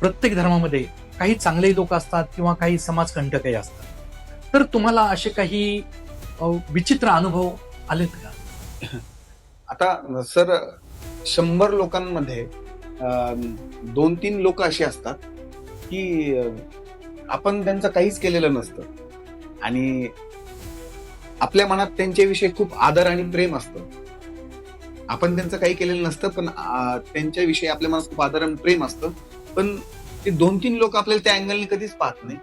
प्रत्येक धर्मामध्ये काही चांगले लोक असतात किंवा काही समाजकंटकही असतात. तर तुम्हाला असे काही विचित्र अनुभव आलेत का? आता सर 100 लोकांमध्ये 2-3 लोक अशी असतात की आपण त्यांचं काहीच केलेलं नसतं आणि आपल्या मनात त्यांच्याविषयी खूप आदर आणि प्रेम असतं. आपण त्यांचं काही केलेलं नसतं पण त्यांच्याविषयी आपल्या मनात खूप आदर आणि प्रेम असतं. पण ते 2-3 लोक आपल्याला त्या अँगलने कधीच पाहत नाही.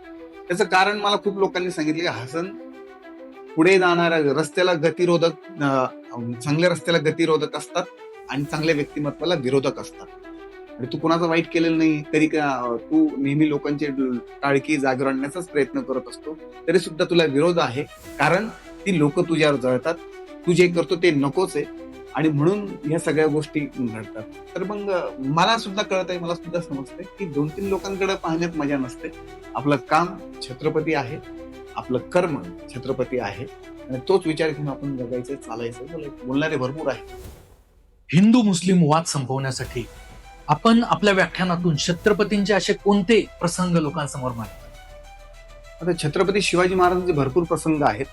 त्याचं कारण मला खूप लोकांनी सांगितलं की हसन पुढे जाणाऱ्या रस्त्याला गतिरोधक चांगल्या रस्त्याला गतिरोधक असतात आणि चांगल्या व्यक्तिमत्वाला विरोधक असतात. आणि तू कुणाचं वाईट केलेलं नाही तरी तू नेहमी लोकांची टाळकी जागेवर आणण्याचाच प्रयत्न करत असतो, तरी सुद्धा तुला विरोध आहे. कारण ती लोक तुझ्यावर जळतात, तू जे करतो ते नकोच आहे आणि म्हणून ह्या सगळ्या गोष्टी घडतात. तर मग मला सुद्धा कळत आहे, मला सुद्धा समजतंय की 2-3 लोकांकडे पाहण्यात मजा नसते. आपलं काम छत्रपती आहे, आपलं कर्म छत्रपती आहे आणि तोच विचार घेऊन आपण जगायचं, चालायचं. बोलणारे भरपूर आहे. हिंदू मुस्लिम वाद संपवण्यासाठी आपण आपल्या व्याख्यानातून छत्रपतींचे असे कोणते प्रसंग लोकांसमोर मांडतात? आता छत्रपती शिवाजी महाराजांचे भरपूर प्रसंग आहेत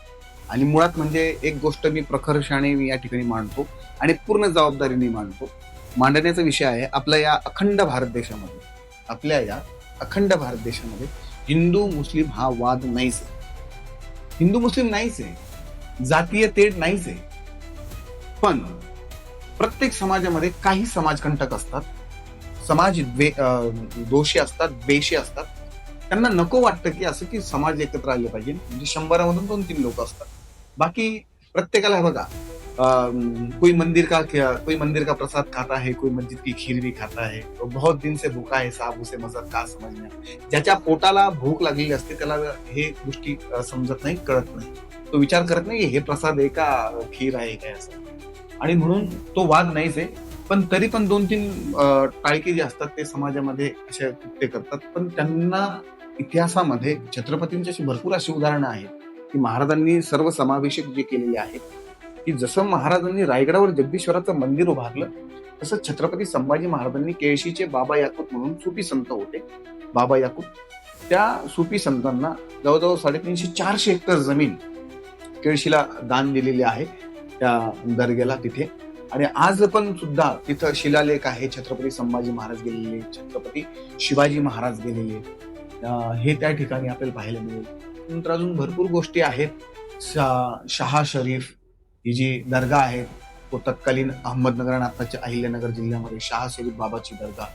आणि मुळात म्हणजे एक गोष्ट मी प्रखरशाने मी या ठिकाणी मांडतो आणि पूर्ण जबाबदारीने मांडतो. मांडण्याचा विषय आहे आपल्या या अखंड भारत देशामध्ये, आपल्या या अखंड भारत देशामध्ये हिंदू मुस्लिम हा वाद नाहीच आहे. हिंदू मुस्लिम नाहीच आहे, जातीय तेढ नाहीच आहे. पण प्रत्येक समाजामध्ये काही समाजकंटक असतात, समाज दोषी असतात, द्वेषी असतात. त्यांना नको वाटतं की असं की समाज एकत्र आले पाहिजे. म्हणजे 100 मधून 2-3 लोक असतात. बाकी प्रत्येकाला बघा कोई मंदिर का प्रसाद खाता है, कोई मस्जिद की खीर भी खाता है, तो बहुत दिन से भूखा है साहब उसे मजहब का समजण्या. ज्याच्या पोटाला भूक लागलेली असते त्याला हे गोष्टी समजत नाही, कळत नाही. तो विचार करत नाही हे प्रसाद आहे का खीर आहे काय असं. आणि म्हणून तो वाद नाहीच आहे. पण तरी पण 2-3 टाळके जे असतात ते समाजामध्ये असे कृत्य करतात. पण त्यांना इतिहासामध्ये छत्रपतींची अशी भरपूर अशी उदाहरणं आहेत की महाराजांनी सर्व समावेशक जे केलेले आहेत, की जसं महाराजांनी रायगडावर जगदीश्वराचं मंदिर उभारलं तसं छत्रपती संभाजी महाराजांनी केळशीचे बाबा याकूत म्हणून सुफी संत होते, बाबा याकूत. त्या सुफी संतांना जवळजवळ 350-400 हेक्टर जमीन केळशीला दान दिलेली आहे त्या दर्ग्याला तिथे. आणि आज पण सुद्धा तिथं शिलालेख आहे. छत्रपती संभाजी महाराज गेलेले, छत्रपती शिवाजी महाराज गेलेले, हे त्या ठिकाणी आपल्याला पाहायला मिळेल. नंतर अजून भरपूर गोष्टी आहेत. शहा शरीफ ही जी दर्गा आहे, तो तत्कालीन अहमदनगर आणि आताच्या अहिल्यानगर जिल्ह्यामध्ये शहा शरीफ बाबाची दर्गा,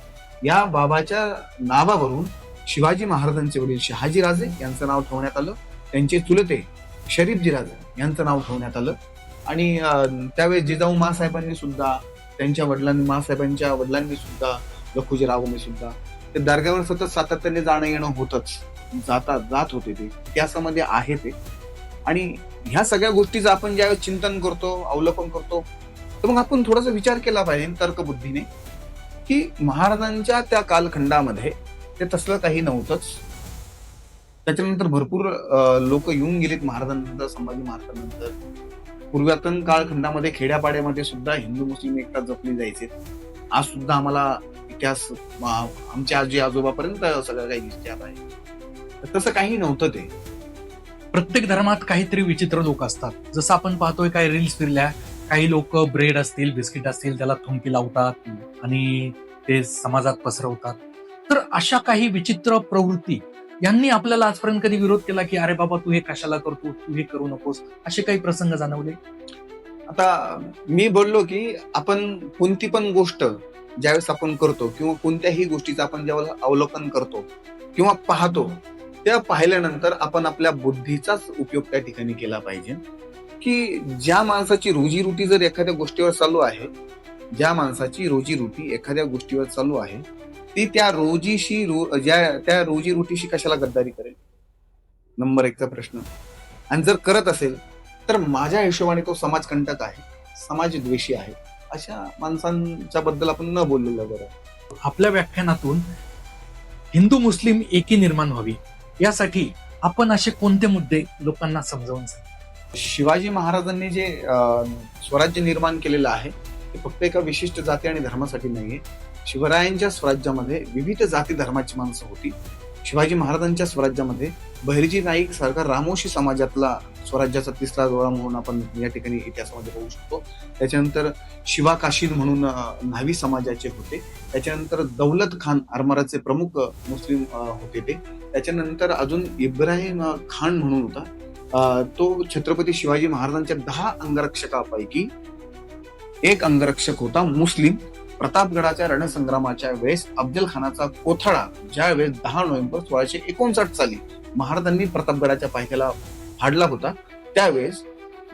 या बाबाच्या नावावरून शिवाजी महाराजांचे वडील शहाजीराजे यांचं नाव ठेवण्यात आलं. त्यांचे चुलते शरीफजी राजे यांचं नाव ठेवण्यात आलं. आणि त्यावेळेस जिजाऊ मासाहेबांनी सुद्धा, त्यांच्या मासाहेबांच्या वडिलांनी सुद्धा, लखुजीरावांनी सुद्धा ते दर्ग्यावर सतत सातत्याने जाणं येणं होतच, जात होते. ते इतिहासामध्ये आहे ते. आणि ह्या सगळ्या गोष्टीचं आपण ज्यावेळेस चिंतन करतो, अवलोकन करतो, तर मग आपण थोडासा विचार केला पाहिजे तर्कबुद्धीने की महाराजांच्या त्या कालखंडामध्ये ते तसलं काही नव्हतंच. त्याच्यानंतर भरपूर लोक येऊन गेलेत महाराजांनंतर, संभाजी महाराजांनंतर. पूर्वातन कालखंडामध्ये खेड्यापाड्यामध्ये सुद्धा हिंदू मुस्लिम एकता जपली जायचे. आज सुद्धा आम्हाला इतिहास आमच्या आजी आजोबापर्यंत सगळं काही दिसत आहे. तसं काही नव्हतं ते. प्रत्येक धर्मात काहीतरी विचित्र लोक असतात. जसं आपण पाहतोय काही रील्स फिरल्या, काही लोक ब्रेड असतील, बिस्किट असतील, त्याला थुंकी लावतात आणि ते समाजात पसरवतात. तर अशा काही विचित्र प्रवृत्ती यांनी आपल्याला आजपर्यंत कधी विरोध केला की अरे बाबा तू हे कशाला करतो, तू हे करू नकोस, असे काही प्रसंग जाणवले? आता मी बोललो की आपण कोणती पण गोष्ट ज्यावेळेस आपण करतो किंवा कोणत्याही गोष्टीचं आपण ज्यावेळेला अवलोकन करतो किंवा पाहतो, त्या पाहिल्यानंतर आपण आपल्या बुद्धीचाच उपयोग त्या ठिकाणी केला पाहिजे. की ज्या माणसाची रोजीरोटी जर एखाद्या गोष्टीवर चालू आहे, ज्या माणसाची रोजीरोटी एखाद्या गोष्टीवर चालू आहे, ती त्या रोजीरोटीशी कशाला गद्दारी करेल? नंबर 1चा प्रश्न. आणि जर करत असेल तर माझ्या हिशोबाने तो समाजकंटक आहे, समाजद्वेषी आहे. अशा माणसांच्या बद्दल आपण न बोललेलं बरं. आपल्या व्याख्यानातून हिंदू मुस्लिम एकी निर्माण व्हावी यासाठी आपण असे कोणते मुद्दे लोकांना समजावून सांगू? शिवाजी महाराजांनी जे स्वराज्य निर्माण केलेलं आहे ते फक्त एका विशिष्ट जाती आणि धर्मासाठी नाहीये. शिवरायांच्या स्वराज्यामध्ये विविध जाती धर्माची माणसं होती. शिवाजी महाराजांच्या स्वराज्यामध्ये बहिर्जी नाईक सारखा रामोशी समाजातला स्वराज्याचा तिसरा डोळा म्हणून आपण या ठिकाणी इतिहासामध्ये बघू शकतो. त्याच्यानंतर शिवा काशीद म्हणून न्हावी समाजाचे होते. त्याच्यानंतर दौलत खान आरमाराचे प्रमुख मुस्लिम होते ते. त्याच्यानंतर अजून इब्राहिम खान म्हणून होता. तो छत्रपती शिवाजी महाराजांच्या 10 अंगरक्षकापैकी एक अंगरक्षक होता मुस्लिम. प्रतापगडाच्या रणसंग्रामाच्या वेळेस अफजल खानाचा कोथळा ज्या वेळेस 10 नोव्हेंबर 1659 साली महाराजांनी प्रतापगडाच्या पायथ्याला फाडला होता, त्यावेळेस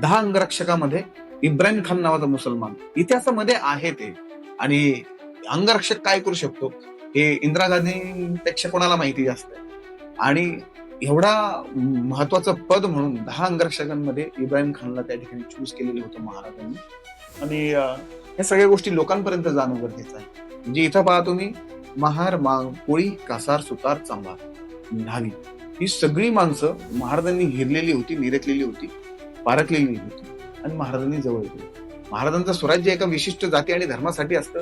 10 अंगरक्षकामध्ये इब्राहिम खान नावाचा मुसलमान इतिहासामध्ये आहे ते. आणि अंगरक्षक काय करू शकतो हे इंदिरा गांधींपेक्षा कोणाला माहिती जास्त आहे. आणि एवढा महत्वाचं पद म्हणून 10 अंगरक्षकांमध्ये इब्राहिम खानला त्या ठिकाणी चूज केलेलं होतं महाराजांनी. आणि या सगळ्या गोष्टी लोकांपर्यंत जाणं गरजेचं आहे. म्हणजे इथं पहा तुम्ही, महार, मांग, कोळी, कासार, सुतार, चांभार, न्हावी ही सगळी माणसं महाराजांनी हिरलेली होती, निरखलेली होती, पारखलेली होती आणि महाराजांनी जवळ केली. महाराजांचं स्वराज्य एका विशिष्ट जाती आणि धर्मासाठी असतं,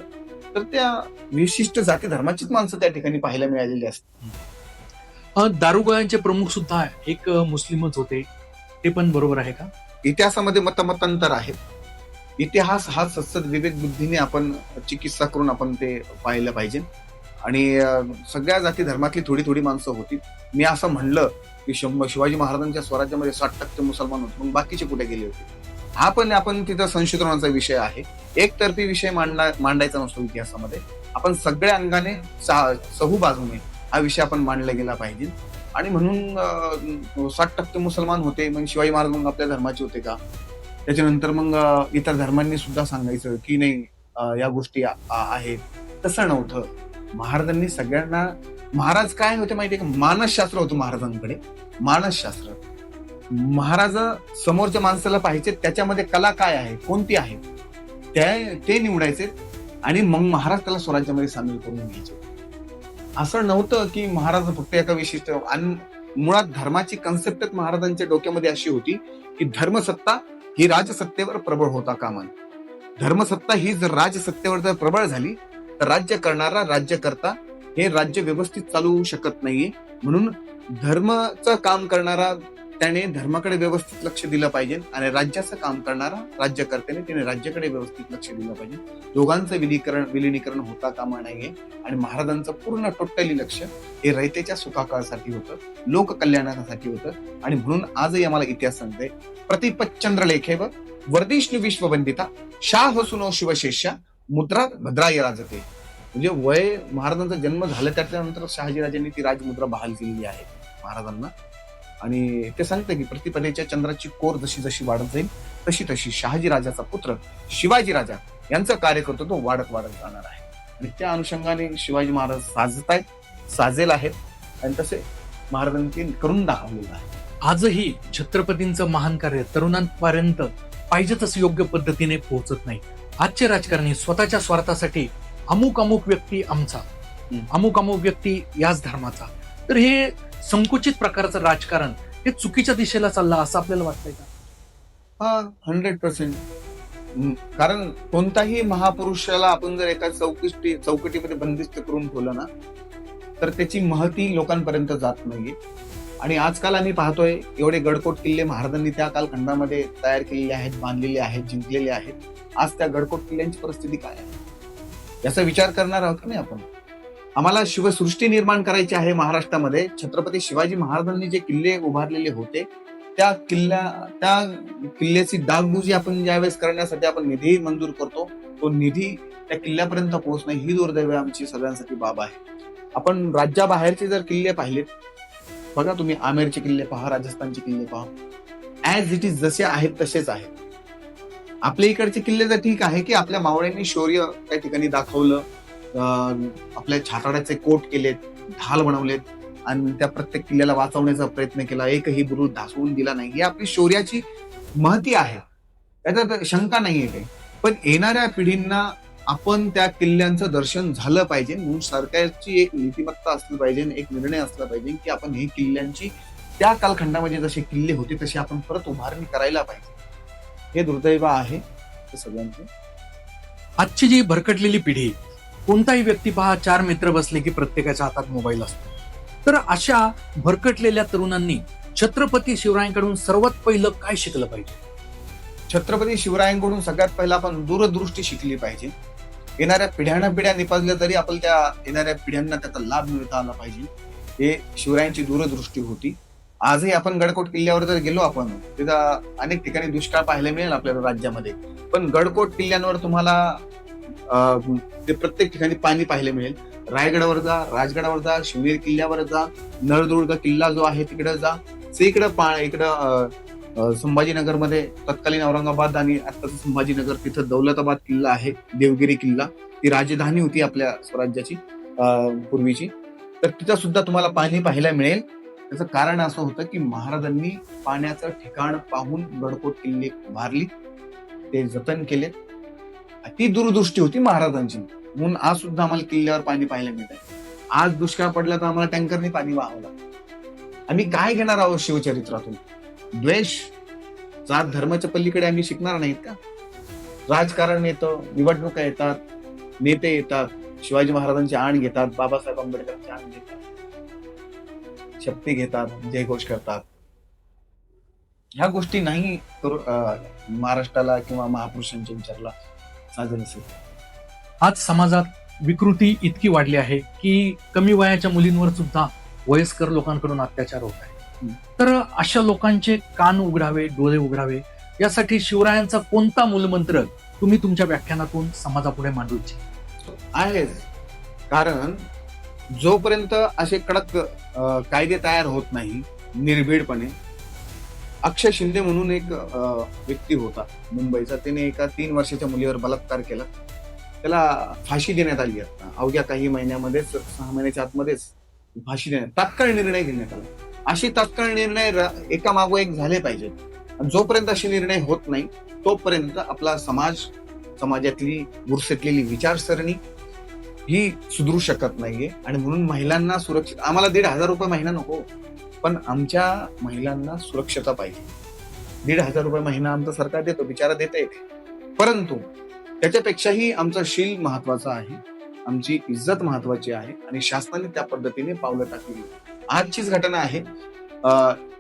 तर त्या विशिष्ट जाती धर्माचीच माणसं त्या ठिकाणी पाहायला मिळालेली असतात. दारुगोळ्यांचे प्रमुख सुद्धा एक मुस्लिमच होते, ते पण बरोबर आहे का? इतिहासामध्ये मतमतांतर आहेत. इतिहास हा सत्सद विवेक बुद्धीने आपण चिकित्सा करून आपण ते पाहिलं पाहिजे. आणि सगळ्या जाती धर्मातली थोडी थोडी माणसं होती. मी असं म्हणलं की शिवाजी महाराजांच्या स्वराज्यामध्ये 60% मुसलमान होते, मग बाकीचे कुठे गेले होते? हा पण आपण तिथं संशोधनाचा विषय आहे. एकतर्फी विषय मांडायचा नसतो इतिहासामध्ये. आपण सगळ्या अंगाने सहू बाजूने हा विषय आपण मांडला गेला पाहिजे. आणि म्हणून 60% मुसलमान होते मग शिवाजी महाराज मग आपल्या धर्माचे होते का? त्याच्यानंतर मग इतर धर्मांनी सुद्धा सांगायचं की नाही या गोष्टी आहेत. तसं नव्हतं. महाराजांनी सगळ्यांना, महाराज काय होते माहितीये का? मानसशास्त्र होतं महाराजांकडे. मानसशास्त्र. महाराज समोरच्या माणसाला पाहिजे त्याच्यामध्ये कला काय आहे, कोणती आहे ते निवडायचे आणि मग महाराज त्याला स्वराज्यामध्ये सामील करून घ्यायचे. असं नव्हतं की महाराज फक्त एका विशिष्ट. आणि मुळात धर्माची कन्सेप्टच महाराजांच्या डोक्यामध्ये अशी होती की धर्मसत्ता ही राजसत्तेवर प्रबळ होता कामा नये. धर्मसत्ता ही जर राजसत्तेवर जर प्रबळ झाली तर राज्य करणारा राज्यकर्ता हे राज्य व्यवस्थित चालू होऊ शकत नाहीये. म्हणून धर्माचं काम करणारा त्याने धर्माकडे व्यवस्थित लक्ष दिलं पाहिजे आणि राज्याचं काम करणारा राज्यकर्त्याने त्याने राज्याकडे व्यवस्थित लक्ष दिलं पाहिजे. दोघांचं विलिनीकरण होता कामा नाहीये. आणि महाराजांचं पूर्ण टोटली लक्ष हे रयतेच्या सुखाकाळासाठी होतं, लोककल्याणासाठी होतं. आणि म्हणून आजही आम्हाला इतिहास सांगते, प्रतिपच्चंद्र लेखेव वर्धिष्णू विश्ववंदिता शाह सुनो शिवशेष्या मुद्रा भद्राय राजते. म्हणजे वय महाराजांचा जन्म झाला त्याच्यानंतर शहाजीराजांनी ती राजमुद्रा बहाल केलेली आहे महाराजांना. आणि ते सांगते की प्रतिपदेच्या चंद्राची कोर जशी जशी वाढत जाईल तशी तशी शहाजी राजाचा पुत्र शिवाजी राजा यांचं कार्य करतो तो वाढत जाणार आहे. आणि त्या अनुषंगाने शिवाजी महाराज साजेल आहेत आणि तसे महाराजांनी करून दाखवलेलं आहे. आजही छत्रपतींचं महान कार्य तरुणांपर्यंत पाहिजे तसं योग्य पद्धतीने पोहोचत नाही. आजचे राजकारणी स्वतःच्या स्वार्थासाठी अमुक व्यक्ती आमचा, अमुक व्यक्ती याच धर्माचा, तर हे संकुचित प्रकारचं राजकारण हे चुकीच्या दिशेला चाललं असं आपल्याला वाटतंय का? हा, 100%. कारण कोणताही महापुरुषाला आपण जर एका चौकटीमध्ये बंदिस्त करून ठेवलं ना तर त्याची महती लोकांपर्यंत जात नाहीये. आणि आजकाल आम्ही पाहतोय एवढे गडकोट किल्ले महाराजांनी त्या कालखंडामध्ये तयार केलेले आहेत, बांधलेले आहेत, जिंकलेले आहेत. आज त्या गडकोट किल्ल्यांची परिस्थिती काय आहे याचा विचार करणार आहोत नाही आपण. आम्हाला शिवसृष्टी निर्माण करायची आहे महाराष्ट्रामध्ये. छत्रपती शिवाजी महाराजांनी जे किल्ले उभारलेले होते त्या किल्ल्याची डागडुजी आपण ज्यावेळेस करण्यासाठी आपण निधी मंजूर करतो, तो निधी त्या किल्ल्यापर्यंत पोहोचणं ही दुर्दैव आमची सगळ्यांसाठी बाब आहे. आपण राज्याबाहेरचे जर किल्ले पाहिलेत, बघा तुम्ही आमेरचे किल्ले पहा, राजस्थानचे किल्ले पहा, ऍज इट इज जसे आहेत तसेच आहेत. आपल्या इकडचे किल्ले तर ठीक आहे की आपल्या मावळ्यांनी शौर्य त्या ठिकाणी दाखवलं, आपल्या छाताड्याचे कोट केलेत, ढाल बनवलेत आणि त्या प्रत्येक किल्ल्याला वाचवण्याचा प्रयत्न केला, एकही बुरुज ढासवून दिला नाही. ही आपली शौर्याची महती आहे, त्याच्यात शंका नाहीये काही. पण येणाऱ्या पिढींना आपण त्या किल्ल्यांचं दर्शन झालं पाहिजे म्हणून सरकारची एक नीतिमत्ता असली पाहिजे, एक निर्णय असला पाहिजे की आपण हे किल्ल्यांची त्या कालखंडामध्ये जसे किल्ले होते तसे आपण परत उभारणी करायला पाहिजे. हे दुर्दैव आहे सगळ्यांचे. आजची जी भरकटलेली पिढी कोणताही व्यक्ती पहा, 4 मित्र बसले की प्रत्येकाच्या हातात मोबाईल असतो. तर अशा भरकटलेल्या तरुणांनी छत्रपती शिवरायांकडून सर्वात पहिलं काय शिकलं पाहिजे? छत्रपती शिवरायांकडून सगळ्यात पहिला आपण दूरदृष्टी शिकली पाहिजे. येणाऱ्या पिढ्या निपाजल्या तरी आपण त्या येणाऱ्या पिढ्यांना त्याचा लाभ मिळता आला पाहिजे. हे शिवरायांची दूरदृष्टी होती. आजही आपण गडकोट किल्ल्यावर जर गेलो आपण, तिथं अनेक ठिकाणी दुष्काळ पाहायला मिळेल आपल्याला राज्यामध्ये, पण गडकोट किल्ल्यांवर तुम्हाला ते प्रत्येक ठिकाणी पाणी पाहायला मिळेल. रायगडावर जा, राजगडावर जा, शिवनेरी किल्ल्यावर जा, नळदुर्ग किल्ला जो आहे तिकडे जा, इकडं संभाजीनगरमध्ये तत्कालीन औरंगाबाद आणि आत्ताचं संभाजीनगर, तिथं दौलताबाद किल्ला आहे, देवगिरी किल्ला, ती राजधानी होती आपल्या स्वराज्याची पूर्वीची. तर तिथं सुद्धा तुम्हाला पाणी पाहायला मिळेल. त्याचं कारण असं होतं की महाराजांनी पाण्याचं ठिकाण पाहून गडकोट किल्ले उभारली, ते जतन केले. ती दूरदृष्टी होती महाराजांची. म्हणून आज सुद्धा आम्हाला किल्ल्यावर पाणी पाहायला मिळत आहे. आज दुष्काळ पडला तर आम्हाला टँकरने पाणी वाहावं लागतं. आम्ही काय घेणार आहोत शिवचरित्रातून? द्वेष, जात धर्माच्या पलीकडे आम्ही शिकणार नाहीत का? राजकारण येतं, निवडणुका येतात, नेते येतात, शिवाजी महाराजांची आण घेतात, बाबासाहेब आंबेडकरांची आण घेतात, शपथी घेतात, जयघोष करतात. ह्या गोष्टी नाही महाराष्ट्राला किंवा महापुरुषांच्या विचारला साजर असेल. आज समाजात विकृती इतकी वाढली आहे की कमी वयाच्या मुलींवर सुद्धा वयस्कर लोकांकडून अत्याचार होत आहे. तर अशा लोकांचे कान उघडावे, डोळे उघडावे, यासाठी शिवरायांचा कोणता मूलमंत्र तुम्ही तुमच्या व्याख्यानातून समाजापुढे मांडू इच्छिता? आहेच. कारण जोपर्यंत असे कडक कायदे तयार होत नाही निर्भीडपणे. अक्षय शिंदे म्हणून एक व्यक्ती होता मुंबईचा, त्याने एका 3 वर्षाच्या मुलीवर बलात्कार केला. त्याला फाशी देण्यात आली. आता अवघ्या काही महिन्यामध्येच, 6 महिन्याच्या आतमध्येच फाशी देण्यात, तात्काळ निर्णय घेण्यात आला. असे तात्काळ निर्णय एका मागो एक झाले पाहिजेत. जोपर्यंत असे निर्णय होत नाही तोपर्यंत आपला समाजातली बुरसटलेली विचारसरणी ही सुधरू शकत नाहीये. आणि म्हणून महिलांना सुरक्षित, आम्हाला 1,500 रुपये महिना नको, पण आमच्या महिलांना सुरक्षता पाहिजे. 1,500 रुपये महिना आमचं सरकार देतो, बिचारा देता येते, परंतु त्याच्यापेक्षाही आमचा शील महत्वाचा आहे, आमची इज्जत महत्वाची आहे आणि शासनाने त्या पद्धतीने पावलं टाकली. आजचीच घटना आहे.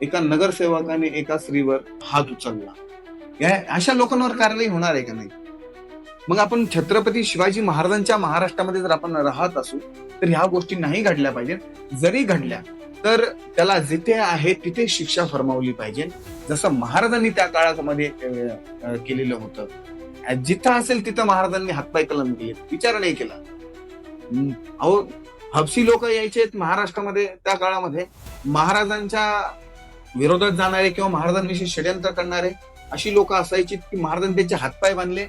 एका नगरसेवकाने एका स्त्रीवर हात उचलला. या अशा लोकांवर कारवाई होणार आहे का नाही? मग आपण छत्रपती शिवाजी महाराजांच्या महाराष्ट्रामध्ये जर आपण राहत असू तर ह्या गोष्टी नाही घडल्या पाहिजेत. जरी घडल्या तर त्याला जिथे आहे तिथे शिक्षा फरमावली पाहिजे, जसं महाराजांनी त्या काळामध्ये केलेलं होतं. जिथं असेल तिथं महाराजांनी हातपाय कलम केले, विचार नाही केला. अहो, हबसी लोक यायचे महाराष्ट्रामध्ये त्या काळामध्ये, महाराजांच्या विरोधात जाणारे किंवा महाराजांविषयी षड्यंत्र करणारे अशी लोक असायची की महाराजांनी त्यांचे हातपाय बांधले,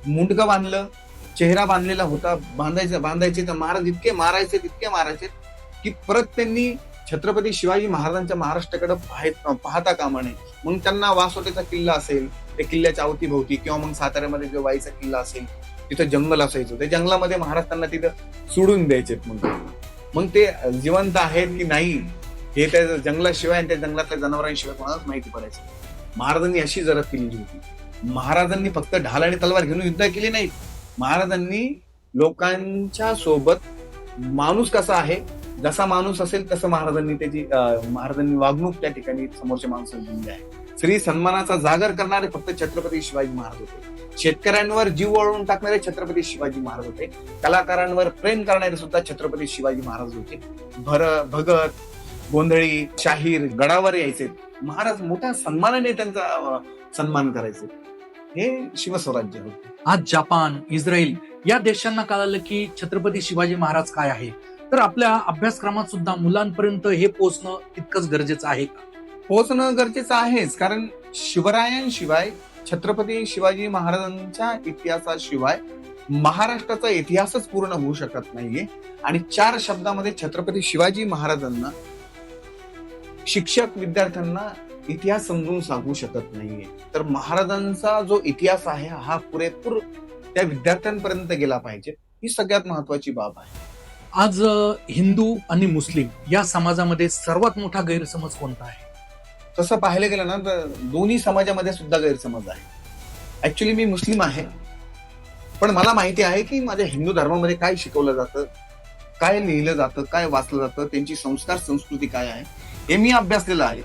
मुंडकं बांधलं, चेहरा बांधलेला होता, बांधायचे तर महाराज इतके मारायचे की परत त्यांनी छत्रपती शिवाजी महाराजांच्या महाराष्ट्राकडे पाहता कामा नये. मग त्यांना वासोटेचा किल्ला असेल, त्या किल्ल्याच्या अवतीभोवती, किंवा मग साताऱ्यामध्ये जो वाईचा किल्ला असेल तिथं जंगल असायचं, त्या जंगलामध्ये महाराष्ट्रांना तिथं सोडून द्यायचे. मग ते जिवंत आहेत की नाही हे त्या जंगलाशिवाय आणि त्या जंगलातल्या जनावरांशिवाय कोणालाच माहिती पडायचं. महाराजांनी अशी जरब केलेली होती. महाराजांनी फक्त ढाल आणि तलवार घेऊन युद्ध केली नाहीत. महाराजांनी लोकांच्या सोबत माणूस कसा आहे, जसा माणूस असेल तसं महाराजांनी वागणूक त्या ठिकाणी समोरच्या माणसाला दिली आहे. स्त्री सन्मानाचा जागर करणारे फक्त छत्रपती शिवाजी महाराज होते. शेतकऱ्यांवर जीव वळवून टाकणारे छत्रपती शिवाजी महाराज होते. कलाकारांवर प्रेम करणारे सुद्धा छत्रपती शिवाजी महाराज होते. भगत, गोंधळी, शाहीर गडावर यायचे, महाराज मोठ्या सन्मानाने त्यांचा सन्मान करायचे. हे शिवस्वराज्य होते. आज जपान, इस्रायल या देशांना कळालं की छत्रपती शिवाजी महाराज काय आहे, तर आपल्या अभ्यासक्रमात सुद्धा मुलांपर्यंत हे पोहोचणं तितकंच गरजेचं आहे का? पोहोचणं गरजेचं आहेच. कारण शिवरायांशिवाय, छत्रपती शिवाजी महाराजांच्या इतिहासाशिवाय महाराष्ट्राचा इतिहासच पूर्ण होऊ शकत नाहीये. आणि 4 शब्दामध्ये छत्रपती शिवाजी महाराजांना शिक्षक विद्यार्थ्यांना इतिहास समजून सांगू शकत नाहीये. तर महाराजांचा जो इतिहास आहे हा पुरेपूर त्या विद्यार्थ्यांपर्यंत गेला पाहिजे, ही सगळ्यात महत्वाची बाब आहे. आज हिंदू आणि मुस्लिम या समाजामध्ये सर्वात मोठा गैरसमज कोणता आहे? तसं पाहायला गेलं ना तर दोन्ही समाजामध्ये सुद्धा गैरसमज आहे. ऍक्च्युली मी मुस्लिम आहे, पण मला माहिती आहे की माझ्या हिंदू धर्मामध्ये काय शिकवलं जातं, काय लिहिलं जातं, काय वाचलं जातं, त्यांची संस्कार संस्कृती काय आहे हे मी अभ्यासलेलं आहे.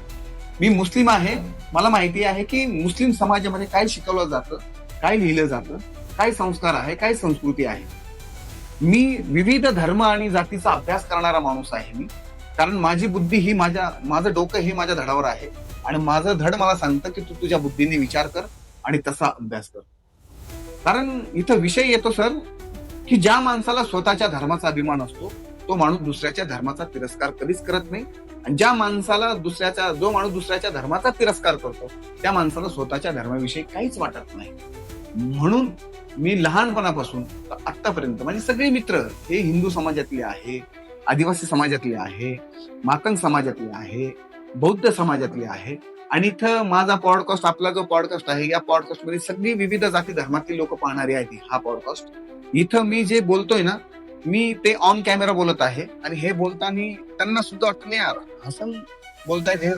मी मुस्लिम आहे, मला माहिती आहे की मुस्लिम समाजामध्ये काय शिकवलं जातं, काय लिहिलं जातं, काय संस्कार आहे, काय संस्कृती आहे. मी विविध धर्म आणि जातीचा अभ्यास करणारा माणूस आहे मी. कारण माझी बुद्धी ही माझं डोकं हे माझ्या धडावर आहे आणि माझं धड मला सांगतं की तू तुझ्या बुद्धीने विचार कर आणि तसा अभ्यास कर. कारण इथं विषय येतो सर की ज्या माणसाला स्वतःच्या धर्माचा अभिमान असतो तो माणूस दुसऱ्याच्या धर्माचा तिरस्कार कधीच करत नाही. आणि जो माणूस दुसऱ्याच्या धर्माचा तिरस्कार करतो त्या माणसाला स्वतःच्या धर्माविषयी काहीच वाटत नाही. म्हणून मी लहानपणापासून आतापर्यंत माझे सगळे मित्र हे हिंदू समाजातले आहे, आदिवासी समाजातले आहे, माकन समाजातले आहे, बौद्ध समाजातले आहे. आणि इथं माझा पॉडकास्ट, आपला जो पॉडकास्ट आहे, या पॉडकास्ट मध्ये सगळी विविध जाती धर्मातली लोक पाहणारे आहेत. हा पॉडकास्ट इथं मी जे बोलतोय ना, मी ते ऑन कॅमेरा बोलत आहे आणि हे बोलताना त्यांना सुद्धा वाटतं नाही यार हसन बोलतायत हे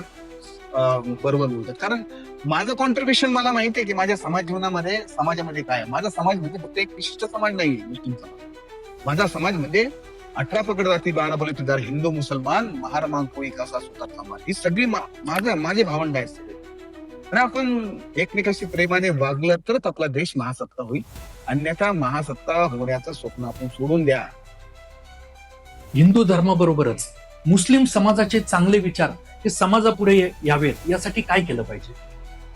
बरोबर बोलतात. कारण माझं कॉन्ट्रीब्युशन मला माहिती आहे की माझ्या समाजामध्ये काय आहे. माझा समाज म्हणजे फक्त एक विशिष्ट समाज नाही, मुस्लिम समाज. माझा समाज म्हणजे 18 पकड जाती 12 बलुतेदार, हिंदू मुसलमान, महार मांग कोळी कसा सुतार समाज, ही सगळी माझे भावंड आहेत सगळे. तर आपण एकमेकाशी प्रेमाने वागलं तरच आपला देश महासत्ता होईल, अन्यथा महासत्ता होण्याचं स्वप्न आपण सोडून द्या. हिंदू धर्माबरोबरच मुस्लिम समाजाचे चांगले विचार हे समाजापुढे यावेत यासाठी काय केलं पाहिजे?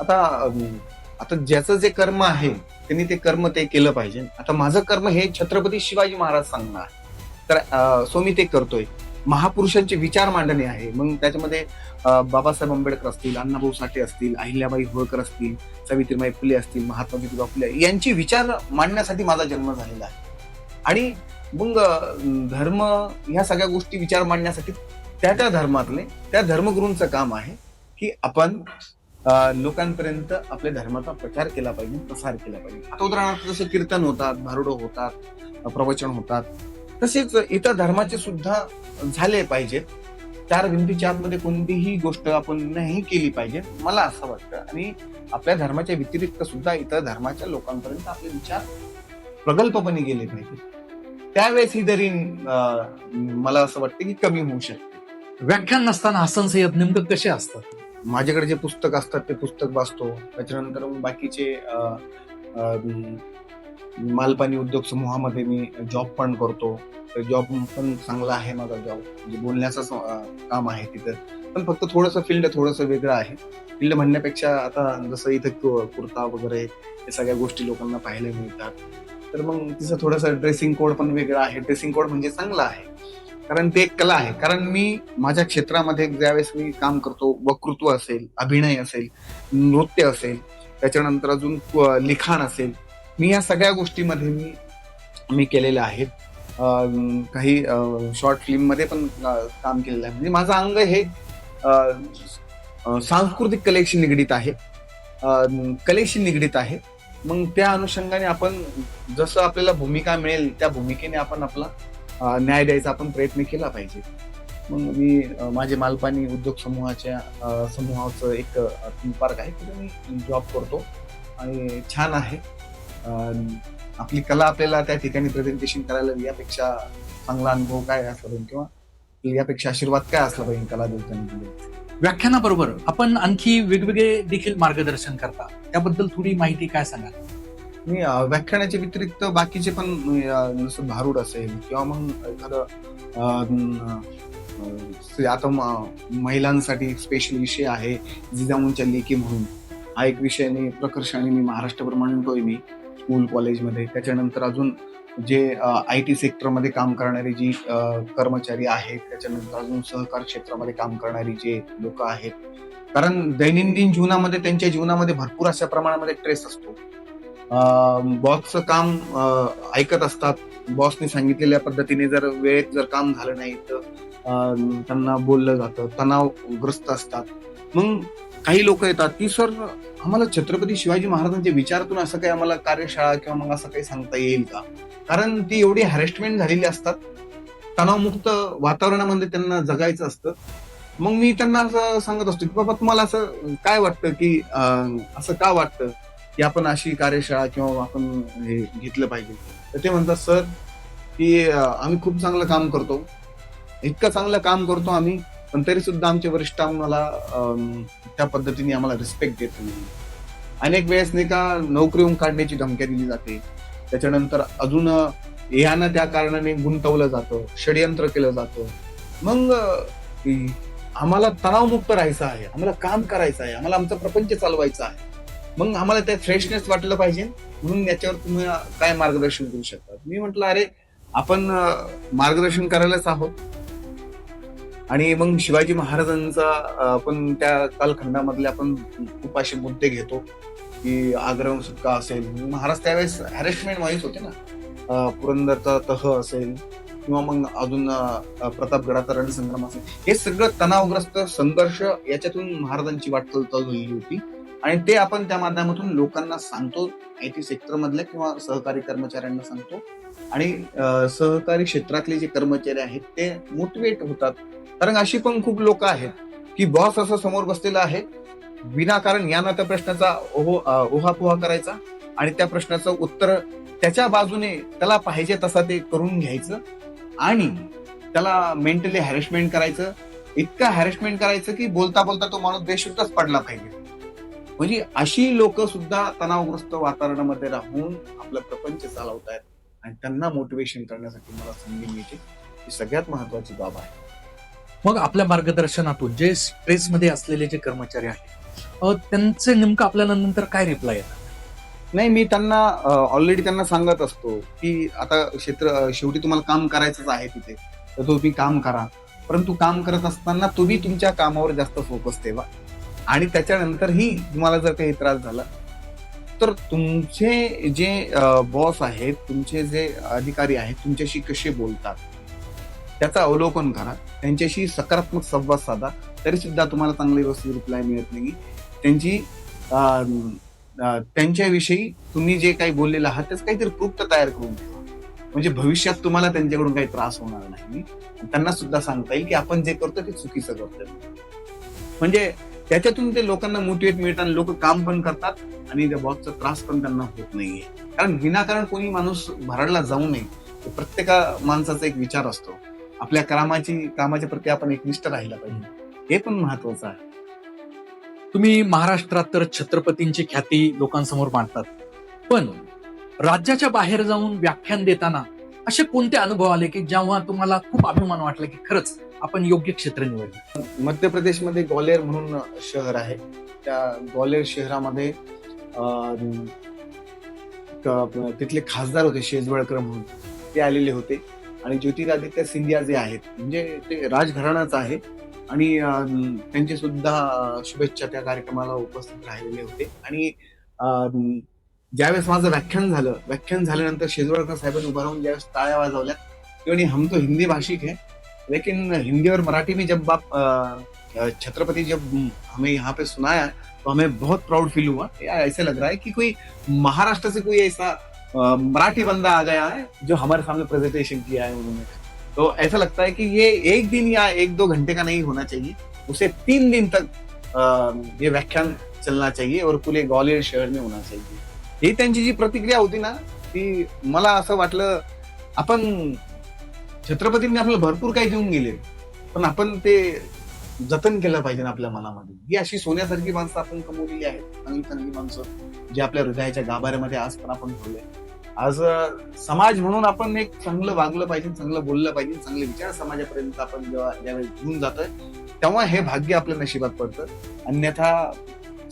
आता ज्याचं जे कर्म आहे त्यांनी ते कर्म ते केलं पाहिजे. आता माझं कर्म हे छत्रपती शिवाजी महाराज सांगणार आहे, तर सो मी ते करतोय. महापुरुषांचे विचार मांडणे आहे. मग त्याच्यामध्ये बाबासाहेब आंबेडकर असतील, अण्णाभाऊ साठे असतील, अहिल्याबाई होळकर असतील, सावित्रीबाई फुले असतील, महात्मा ज्योतिबा फुले यांचे विचार मांडण्यासाठी माझा जन्म झालेला आहे. आणि मग धर्म ह्या सगळ्या गोष्टी विचार मांडण्यासाठी त्या धर्मातले त्या धर्मगुरूंचं काम आहे की आपण लोकांपर्यंत आपल्या धर्माचा प्रचार केला पाहिजे, प्रसार केला पाहिजे. आता उदाहरणार्थ जसं कीर्तन होतात, भारुडं होतात, प्रवचन होतात, तसेच इतर धर्माचे सुद्धा झाले पाहिजेत. 4 भिंतीच्या आतमध्ये कोणतीही गोष्ट आपण नाही केली पाहिजे, मला असं वाटतं. आणि आपल्या धर्माच्या व्यतिरिक्त सुद्धा इतर धर्माच्या लोकांपर्यंत आपले विचार प्रगल्भपणे गेले पाहिजे. त्यावेळेस ही दरी मला असं वाटतं की कमी होऊ शकते. व्याख्यान नसताना हसन सय्यद नेमकं कसे असतात? माझ्याकडे जे पुस्तक असतात ते पुस्तक वाचतो. त्याच्यानंतर बाकीचे मालपानी उद्योग समूहामध्ये मी जॉब पण करतो. जॉब पण चांगला आहे माझा जॉब, म्हणजे बोलण्याचं काम आहे तिथं. पण फक्त फील्ड थोडंसं वेगळं आहे. फील्ड म्हणण्यापेक्षा आता जसं इथं कुर्ता वगैरे हे सगळ्या गोष्टी लोकांना पाहायला मिळतात, तर मग तिचं थोडंसं ड्रेसिंग कोड पण वेगळा आहे. ड्रेसिंग कोड म्हणजे चांगला आहे कारण ते एक कला आहे. कारण मी माझ्या क्षेत्रामध्ये ज्यावेळेस मी काम करतो, वक्तृत्व असेल, अभिनय असेल, नृत्य असेल, त्याच्यानंतर अजून लिखाण असेल, मी या सगळ्या गोष्टीमध्ये मी केलेलं आहे. काही शॉर्ट फिल्म मध्ये पण काम केलेलं आहे. म्हणजे माझं अंग हे सांस्कृतिक कलेशी निगडीत आहे. मग त्या अनुषंगाने आपण जसं आपल्याला भूमिका मिळेल त्या भूमिकेने आपण आपला न्याय द्यायचा आपण प्रयत्न केला पाहिजे. मग मी माझे मालपानी उद्योग समूहाचं एक थीम पार्क आहे, तिथे मी जॉब करतो आणि छान आहे. आपली कला आपल्याला त्या ठिकाणी प्रेझेंटेशन करायला यापेक्षा चांगला अनुभव काय असला पाहिजे किंवा यापेक्षा आशीर्वाद काय असला पाहिजे कला देवतांनी. व्याख्यानाबरोबर आपण आणखी वेगवेगळे देखील मार्गदर्शन करता, त्याबद्दल थोडी माहिती काय सांगाल? मी व्याख्यानाच्या व्यतिरिक्त बाकीचे पण जसं भारूड असेल किंवा मग एखादं आता महिलांसाठी स्पेशल विषय आहे जिजाऊंच्या लेकी म्हणून, हा एक विषय मी प्रकर्षाने मी महाराष्ट्रभर मांडतोय मी स्कूल कॉलेजमध्ये. त्याच्यानंतर अजून जे IT सेक्टरमध्ये काम करणारे जी कर्मचारी आहेत, त्याच्यानंतर अजून सहकार क्षेत्रामध्ये काम करणारी जे लोक आहेत, कारण दैनंदिन जीवनामध्ये त्यांच्या जीवनामध्ये भरपूर अशा प्रमाणामध्ये स्ट्रेस असतो. बॉसचं काम ऐकत असतात, बॉसने सांगितलेल्या पद्धतीने जर वेळेत जर काम झालं नाही तर त्यांना बोललं जातं, तणावग्रस्त असतात. मग काही लोक येतात की सर आम्हाला छत्रपती शिवाजी महाराजांच्या विचारातून असं काही आम्हाला कार्यशाळा किंवा मग असं काही सांगता येईल का? कारण ती एवढी हॅरेसमेंट झालेली असतात, तणावमुक्त वातावरणामध्ये त्यांना जगायचं असतं. मग मी त्यांना असं सांगत असतो की बाबा तुम्हाला असं काय वाटतं की असं का वाटतं की आपण अशी कार्यशाळा किंवा आपण हे घेतलं पाहिजे, तर ते म्हणतात सर की आम्ही खूप चांगलं काम करतो, इतकं चांगलं काम करतो आम्ही, पण तरी सुद्धा आमचे वरिष्ठ आम्हाला त्या पद्धतीने आम्हाला रिस्पेक्ट देत नाही. अनेक वेळेस नाही का नोकरीहून काढण्याची धमक्या दिली जाते. त्याच्यानंतर अजून यानं त्या कारणाने गुंतवलं जातं, षडयंत्र केलं जातं. मग आम्हाला तणावमुक्त राहायचं आहे, आम्हाला काम करायचं आहे, आम्हाला आमचा प्रपंच चालवायचा आहे. मग आम्हाला त्यात फ्रेशनेस वाटलं पाहिजे, म्हणून याच्यावर तुम्ही काय मार्गदर्शन करू शकता. मी म्हटलं अरे आपण मार्गदर्शन करायलाच आहोत. आणि मग शिवाजी महाराजांचा आपण त्या कालखंडामधले आपण खूप असे मुद्दे घेतो की आग्रह सुटका असेल. महाराज त्यावेळेस हॅरेसमेंट व्हायच होते ना, पुरंदरचा तह असेल किंवा मग अजून प्रतापगडाचा रणसंग्राम असेल, हे सगळं तणावग्रस्त संघर्ष याच्यातून महाराजांची वाटचाल चालू होती. आणि ते आपण त्या माध्यमातून लोकांना सांगतो, आयटी सेक्टर मधल्या किंवा सहकारी कर्मचाऱ्यांना सांगतो. आणि सहकारी क्षेत्रातले जे कर्मचारी आहेत ते मोटिवेट होतात. कारण अशी पण खूप लोक आहेत की बॉस असं समोर बसलेला आहे, विनाकारण यानं त्या प्रश्नाचा ओहापोहा करायचा आणि त्या प्रश्नाचं उत्तर त्याच्या बाजूने त्याला पाहिजे तसा ते करून घ्यायचं आणि त्याला मेंटली हॅरेसमेंट करायचं, इतकं हॅरेसमेंट करायचं की बोलता बोलता तो माणूस बेशुद्धच पडला पाहिजे. म्हणजे अशी लोक सुद्धा तणावग्रस्त वातावरणामध्ये राहून आपलं प्रपंच चालवतायत आणि त्यांना मोटिवेशन करण्यासाठी मला संधी मिळते, ही सगळ्यात महत्वाची बाब आहे. मग आपल्या मार्गदर्शनातून जे स्ट्रेसमध्ये असलेले जे कर्मचारी आहेत त्यांचे नेमकं आपल्याला नंतर काय रिप्लाय येतात? नाही, मी त्यांना ऑलरेडी त्यांना सांगत असतो की आता शेवटी तुम्हाला काम करायचंच आहे तिथे, तर तुम्ही काम करा, परंतु काम करत असताना तुम्ही तुमच्या कामावर जास्त फोकस ठेवा. आणि त्याच्यानंतरही तुम्हाला जर काही त्रास झाला तर तुमचे जे बॉस आहेत, तुमचे जे अधिकारी आहेत, तुमच्याशी कसे बोलतात त्याचं अवलोकन करा, त्यांच्याशी सकारात्मक संवाद साधा, तरी सुद्धा तुम्हाला चांगली व्यवस्थित रिप्लाय मिळत नाही. त्यांच्याविषयी तुम्ही जे काही बोललेलं आहात त्याच काहीतरी प्रूफ तयार करून ठेवा, म्हणजे भविष्यात तुम्हाला त्यांच्याकडून काही त्रास होणार नाही. त्यांना सुद्धा सांगता येईल की आपण जे करतो ते चुकीचं करतोय. म्हणजे त्याच्यातून ते लोकांना मोटिवेट मिळतात, लोक काम पण करतात आणि त्या बॉसचा त्रास पण त्यांना होत नाहीये. कारण विनाकारण कोणी माणूस भरडला जाऊ नये, प्रत्येका माणसाचा एक विचार असतो, आपल्या कामाच्या प्रती आपण एकनिष्ठ राहिला पाहिजे, हे पण महत्वाचं आहे. तुम्ही महाराष्ट्रात तर छत्रपतींची ख्याती लोकांसमोर मांडतात, पण राज्याच्या बाहेर जाऊन व्याख्यान देताना असे कोणते अनुभव आले की जेव्हा तुम्हाला खूप अभिमान वाटला की खरंच आपण योग्य क्षेत्र निवडलं? मध्य प्रदेशमध्ये ग्वालियर म्हणून शहर आहे. त्या ग्वालियर शहरामध्ये तिथले खासदार होते शेजवळकर म्हणून, ते आलेले होते. आणि ज्योतिरादित्य सिंधिया जे आहेत, म्हणजे ते राजघराणाच आहे आणि त्यांचे सुद्धा शुभेच्छा त्या कार्यक्रमाला उपस्थित राहिलेले होते. आणि ज्यावेळेस माझं व्याख्यान झाल्यानंतर शेजवळकर साहेबांनी उभा राहून ज्यावेळेस टाळ्या वाजवल्या, तेव्हा हम तो हिंदी भाषिक है लेकिन हिंदी और मराठी में जब छत्रपति जब हमें यहाँ पे सुनाया तो हमें बहुत प्राउड फील हुआ. ऐसे लग रहा है कि कोई महाराष्ट्र से कोई ऐसा मराठी बंदा आ गया है जो हमारे सामने प्रेजेंटेशन किया है उन्होंने. तो ऐसा लगता है कि ये एक दिन या 1-2 घंटे का नहीं होना चाहिए, उसे 3 दिन तक ये व्याख्यान चलना चाहिए और पूरे ग्वालियर शहर में होना चाहिए. ही त्यांची जी प्रतिक्रिया होती ना, ती मला असं वाटलं आपण छत्रपतींनी आपल्याला भरपूर काही देऊन गेले, पण आपण ते जतन केलं पाहिजे आपल्या मनामध्ये. ही अशी सोन्यासारखी माणसं आपण कमवलेली आहेत, चांगली माणसं जी आपल्या हृदयाच्या गाभाऱ्यामध्ये आज पण आपण ठेवले. आज समाज म्हणून आपण एक चांगलं वागलं पाहिजे, चांगलं बोललं पाहिजे, चांगले विचार समाजापर्यंत आपण ज्यावेळी घेऊन जातोय तेव्हा हे भाग्य आपल्या नशिबात पडतं. अन्यथा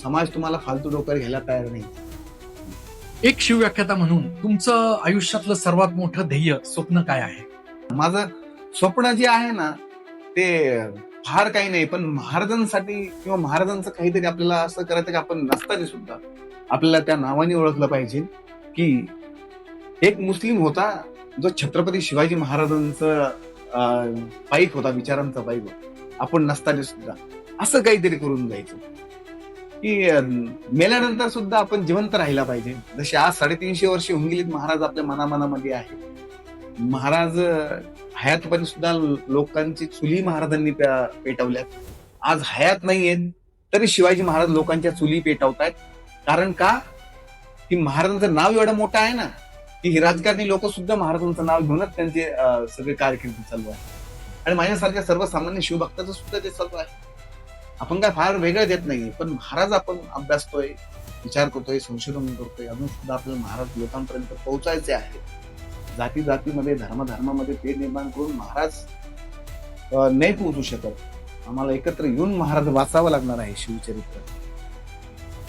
समाज तुम्हाला फालतू डोक्यावर घ्यायला तयार नाही. एक शिवव्याख्याता म्हणून तुमचं आयुष्यातलं सर्वात मोठं ध्येय, स्वप्न काय आहे? माझं स्वप्न जे आहे ना, ते फार काही नाही, पण महाराजांसाठी किंवा महाराजांचं काहीतरी आपल्याला असं करायचं की आपण नसताना सुद्धा आपल्याला त्या नावाने ओळखलं पाहिजे की एक मुस्लिम होता जो छत्रपती शिवाजी महाराजांचं पाईक होता, विचारांचा पाईक होता. आपण नसताना सुद्धा असं काहीतरी करून जायचं की मेल्यानंतर सुद्धा आपण जिवंत राहिला पाहिजे. जसे आज 350 वर्ष होऊन गेलीत, महाराज आपल्या मनामध्ये आहे. महाराज हयातपणे सुद्धा लोकांची चुली महाराजांनी पेटवल्यात. आज हयात नाहीयेत तरी शिवाजी महाराज लोकांच्या चुली पेटवतायत. कारण का? की महाराजांचं नाव एवढं मोठं आहे ना की ही राजकारणी लोक सुद्धा महाराजांचं नाव घेऊनच त्यांचे सगळे कार्यकिर्दी चालू आहे. आणि माझ्यासारख्या सर्वसामान्य शिवभक्ताचं सुद्धा ते चालू आहे. आपण काय फार वेगळं देत नाही, पण महाराज आपण अभ्यासतोय, विचार करतोय, संशोधन करतोय. अजून सुद्धा आपल्याला महाराज लोकांपर्यंत पोहोचायचे आहे. जाती जातीमध्ये, धर्मामध्ये ते निर्माण करून महाराज नाही पोहोचू शकत. आम्हाला एकत्र येऊन महाराज वाचावं लागणार आहे शिवचरित्र.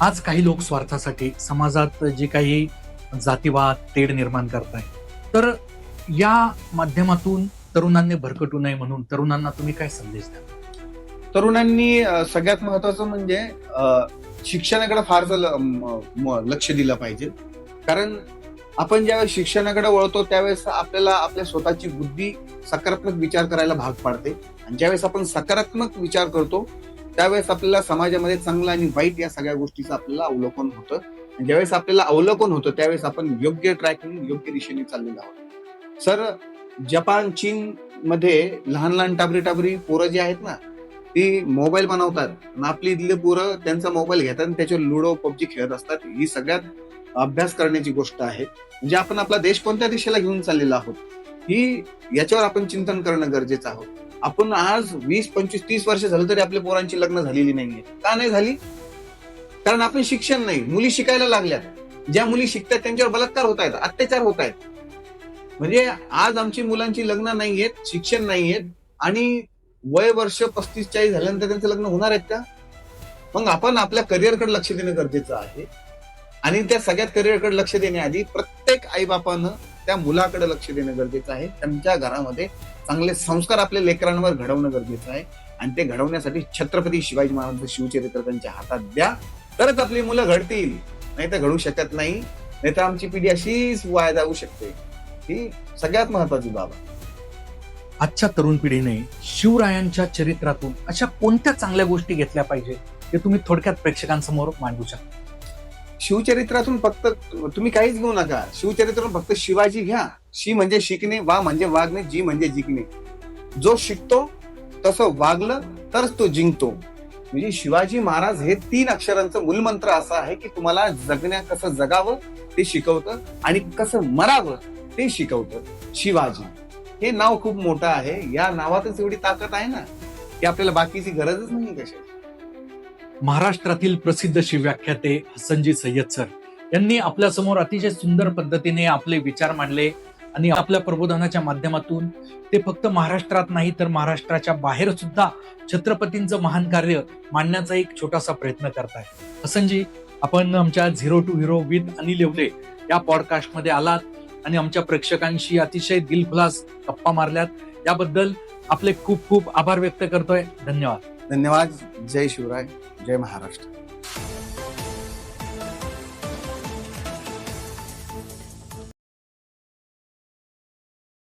आज काही लोक स्वार्थासाठी समाजात जे काही जातीवाद तेढ निर्माण करताय, तर या माध्यमातून तरुणांनी भरकटू नये म्हणून तरुणांना तुम्ही काय संदेश द्या? तरुणांनी सगळ्यात महत्वाचं म्हणजे शिक्षणाकडे फारसं लक्ष दिलं पाहिजे. कारण आपण ज्यावेळेस शिक्षणाकडे वळतो त्यावेळेस आपल्याला आपल्या स्वतःची बुद्धी सकारात्मक विचार करायला भाग पाडते. आणि ज्यावेळेस आपण सकारात्मक विचार करतो त्यावेळेस आपल्याला समाजामध्ये चांगलं आणि वाईट या सगळ्या गोष्टीचं आपल्याला अवलोकन होतं. आणि ज्यावेळेस आपल्याला अवलोकन होतं त्यावेळेस आपण योग्य ट्रॅकिंग, योग्य दिशेने चाललेलो आहोत. सर, जपान, चीन मध्ये लहान लहान टाबरी पोरं जी आहेत ना, ती मोबाईल बनवतात आणि आपली इथले पोरं त्यांचा मोबाईल घेतात आणि त्याच्यावर लुडो, पबजी खेळत असतात. ही सगळ्यात अभ्यास करण्याची गोष्ट आहे. म्हणजे आपण आपला देश कोणत्या दिशेला घेऊन चाललेला आहोत ही याच्यावर आपण चिंतन करणं गरजेचं आहोत. आपण आज 20, 25, 30 वर्ष झालं तरी आपल्या पोरांची लग्न झालेली नाहीये. का नाही झाली? कारण आपण शिक्षण नाही. मुली शिकायला लागल्यात. ज्या मुली शिकतात त्यांच्यावर बलात्कार होत आहेत, अत्याचार होत आहेत. म्हणजे आज आमची मुलांची लग्न नाहीयेत, शिक्षण नाहीयेत आणि वय वर्ष 35-40 झाल्यानंतर त्यांचं लग्न होणार आहेत का? मग आपण आपल्या करिअरकडे लक्ष देणं गरजेचं आहे. आणि त्या सगळ्यात करिअरकडे लक्ष देण्याआधी प्रत्येक आईबापानं त्या मुलाकडे लक्ष देणं गरजेचं आहे. त्यांच्या घरामध्ये चांगले संस्कार आपल्या लेकरांवर घडवणं गरजेचं आहे. आणि ते घडवण्यासाठी छत्रपती शिवाजी महाराजांचं शिवचरित्र त्यांच्या हातात द्या, तरच आपली मुलं घडतील. नाही तर घडू शकत नाही. नाहीतर आमची पिढी अशीच वाया जाऊ शकते. ही सगळ्यात महत्वाची बाब आहे. आजच्या तरुण पिढीने शिवरायांच्या चरित्रातून अशा कोणत्या चांगल्या गोष्टी घेतल्या पाहिजे ते तुम्ही थोडक्यात प्रेक्षकांसमोर मांडू शकता? शिवचरित्रातून फक्त तुम्ही काहीच घेऊ नका. शिवचरित्रातून फक्त शिवाजी घ्या. शी म्हणजे शिकणे, वा म्हणजे वागणे, जी म्हणजे जिंकणे. जो शिकतो तसं वागलं तरच तो जिंकतो. म्हणजे शिवाजी महाराज हे 3 अक्षरांचं मूलमंत्र असं आहे की तुम्हाला कसं जगावं ते शिकवतं आणि कसं मरावं ते शिकवतं. शिवाजी हे नाव खूप मोठं आहे. या नावातच एवढी ताकद आहे ना की आपल्याला बाकीची गरजच नाही कशाची. महाराष्ट्रातील प्रसिद्ध शिवव्याख्याते हसनजी सय्यद सर यांनी आपल्या समोर अतिशय सुंदर पद्धतीने आपले विचार मांडले आणि आपल्या प्रबोधनाच्या माध्यमातून ते फक्त महाराष्ट्रात नाही तर महाराष्ट्राच्या बाहेर सुद्धा छत्रपतींचं महान कार्य मांडण्याचा एक छोटासा प्रयत्न करताय. हसनजी, आपण आमच्या 0 to Hero with Anil Yewale या पॉडकास्टमध्ये आलात आणि आमच्या प्रेक्षकांशी अतिशय दिलखुलास गप्पा मारल्यात. याबद्दल आपले खूप खूप आभार व्यक्त करतोय. धन्यवाद. धन्यवाद. जय शिवराय, जय महाराष्ट्र.